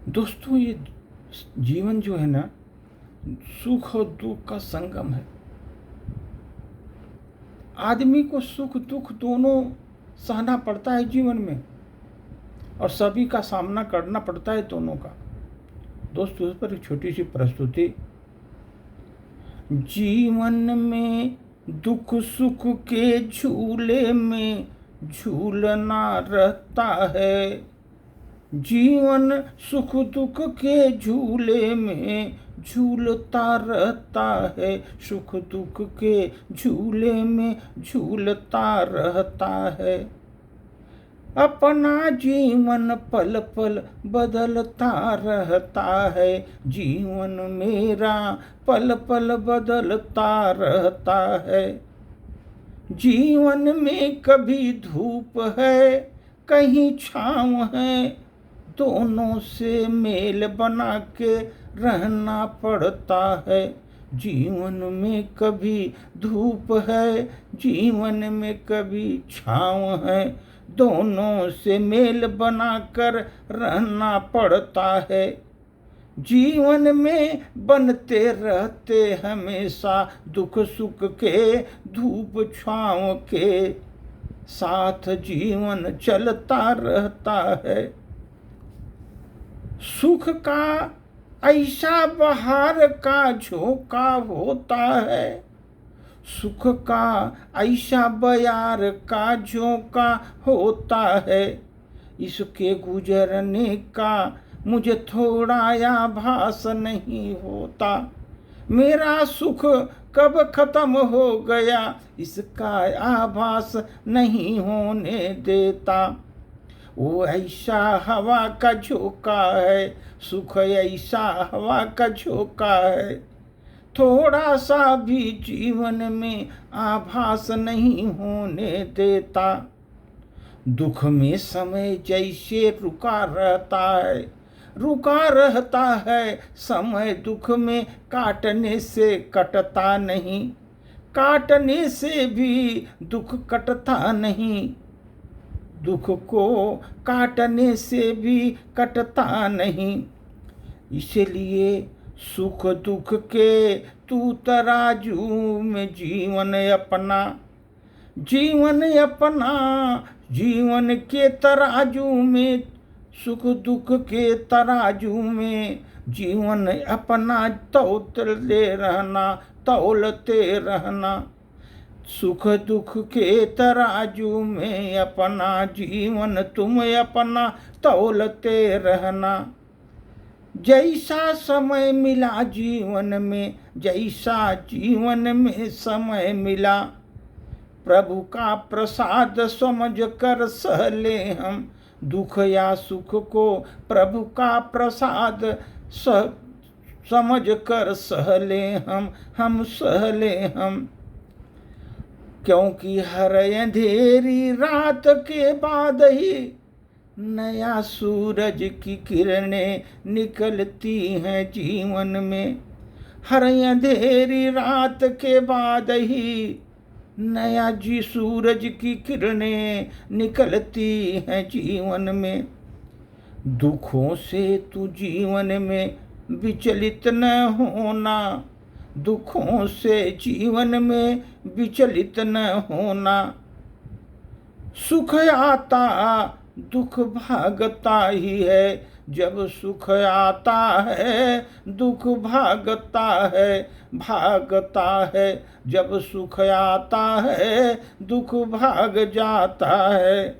दोस्तों, ये जीवन जो है ना, सुख और दुख का संगम है। आदमी को सुख दुख दोनों सहना पड़ता है जीवन में, और सभी का सामना करना पड़ता है दोनों का। दोस्तों, इस पर एक छोटी सी प्रस्तुति। जीवन में दुख सुख के झूले में झूलना रहता है। जीवन सुख दुख के झूले में झूलता रहता है। सुख दुख के झूले में झूलता रहता है। अपना जीवन पल पल बदलता रहता है। जीवन मेरा पल पल बदलता रहता है। जीवन में कभी धूप है, कहीं छाँव है, दोनों से मेल बना के रहना पड़ता है। जीवन में कभी धूप है, जीवन में कभी छाँव है, दोनों से मेल बनाकर रहना पड़ता है। जीवन में बनते रहते हमेशा दुख सुख के, धूप छाँव के साथ जीवन चलता रहता है। सुख का ऐसा बहार का झोंका होता है। सुख का ऐसा बयार का झोंका होता है। इसके गुजरने का मुझे थोड़ा आभास नहीं होता। मेरा सुख कब खत्म हो गया, इसका आभास नहीं होने देता। वो ऐसा हवा का झोंका है, सुख ऐसा हवा का झोंका है, थोड़ा सा भी जीवन में आभास नहीं होने देता। दुख में समय जैसे रुका रहता है, रुका रहता है समय। दुख में काटने से कटता नहीं, काटने से भी दुख कटता नहीं। दुख को काटने से भी कटता नहीं। इसलिए सुख दुख के तू तराजू में जीवन अपना, जीवन अपना, जीवन के तराजू में, सुख दुख के तराजू में जीवन अपना तौलते रहना, तौलते रहना। सुख दुख के तराजू में अपना जीवन तुम अपना तौलते रहना। जैसा समय मिला जीवन में, जैसा जीवन में समय मिला, प्रभु का प्रसाद समझ कर सहले हम। दुख या सुख को प्रभु का प्रसाद समझ कर सहले हम सहले हम। क्योंकि हर अंधेरी रात के बाद ही नया सूरज की किरणें निकलती हैं जीवन में। हर अंधेरी रात के बाद ही नया सूरज की किरणें निकलती हैं जीवन में। दुखों से तू जीवन में विचलित न होना, दुखों से जीवन में विचलित न होना। सुख आता दुख भागता ही है, जब सुख आता है दुख भागता है, भागता है। जब सुख आता है दुख भाग जाता है।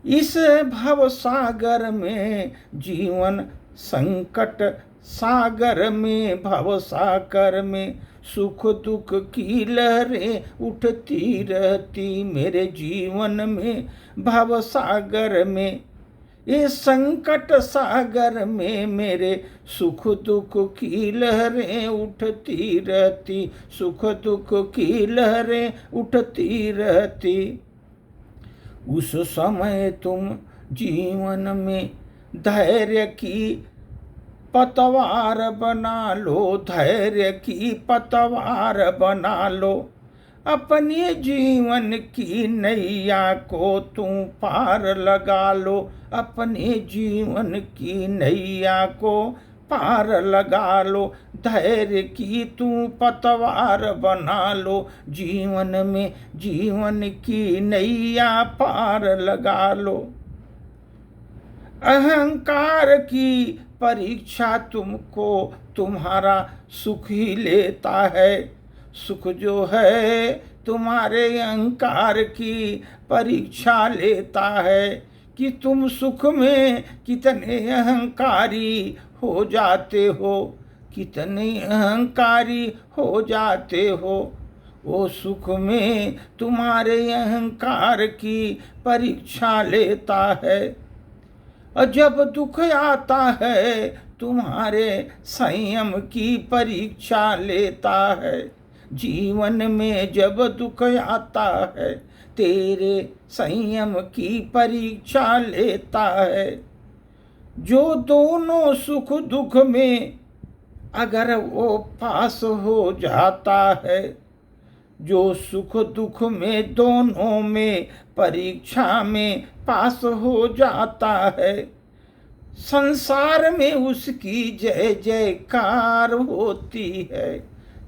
इस भव सागर में जीवन संकट सागर में, भव सागर में सुख दुख की लहरें उठती रहती मेरे जीवन में। भव सागर में, ये संकट सागर में मेरे सुख दुख की लहरें उठती रहती, सुख दुख की लहरें उठती रहती। उस समय तुम जीवन में धैर्य की पतवार बना लो, धैर्य की पतवार बना लो। अपने जीवन की नैया को तुम पार लगा लो, अपने जीवन की नैया को पार लगा लो, धैर्य की तुम पतवार बना लो, जीवन में जीवन की नैया पार लगा लो। अहंकार की परीक्षा तुमको तुम्हारा सुख ही लेता है, सुख जो है तुम्हारे अहंकार की परीक्षा लेता है कि तुम सुख में कितने अहंकारी हो जाते हो, कितने अहंकारी हो जाते हो। वो सुख में तुम्हारे अहंकार की परीक्षा लेता है, और जब दुख आता है तुम्हारे संयम की परीक्षा लेता है। जीवन में जब दुख आता है तेरे संयम की परीक्षा लेता है। जो दोनों सुख दुख में अगर वो पास हो जाता है, जो सुख दुख में दोनों में परीक्षा में पास हो जाता है, संसार में उसकी जय जयकार होती है,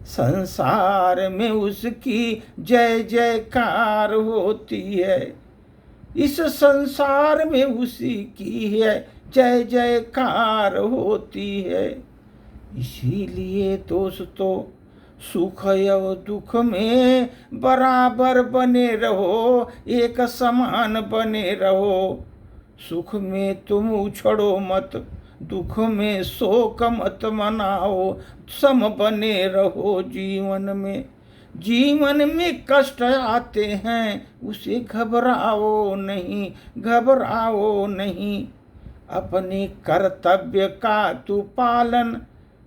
संसार में उसकी जय जयकार होती है। इस संसार में उसी की है जय जयकार होती है। इसीलिए दोस्तों सुख और दुख में बराबर बने रहो, एक समान बने रहो। सुख में तुम उछड़ो मत, दुख में शोक मत मनाओ, सम बने रहो जीवन में। जीवन में कष्ट आते हैं उसे घबराओ नहीं, घबराओ नहीं। अपने कर्तव्य का तू पालन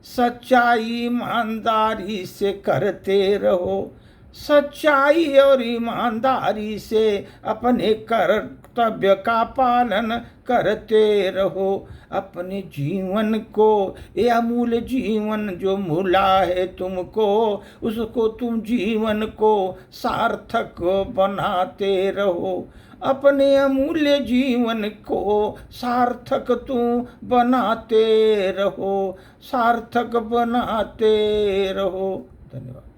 सच्चाई ईमानदारी से करते रहो, सच्चाई और ईमानदारी से अपने कर्तव्य का पालन करते रहो। अपने जीवन को, ये अमूल्य जीवन जो मिला है तुमको, उसको तुम जीवन को सार्थक बनाते रहो। अपने अमूल्य जीवन को सार्थक तुम बनाते रहो, सार्थक बनाते रहो। धन्यवाद।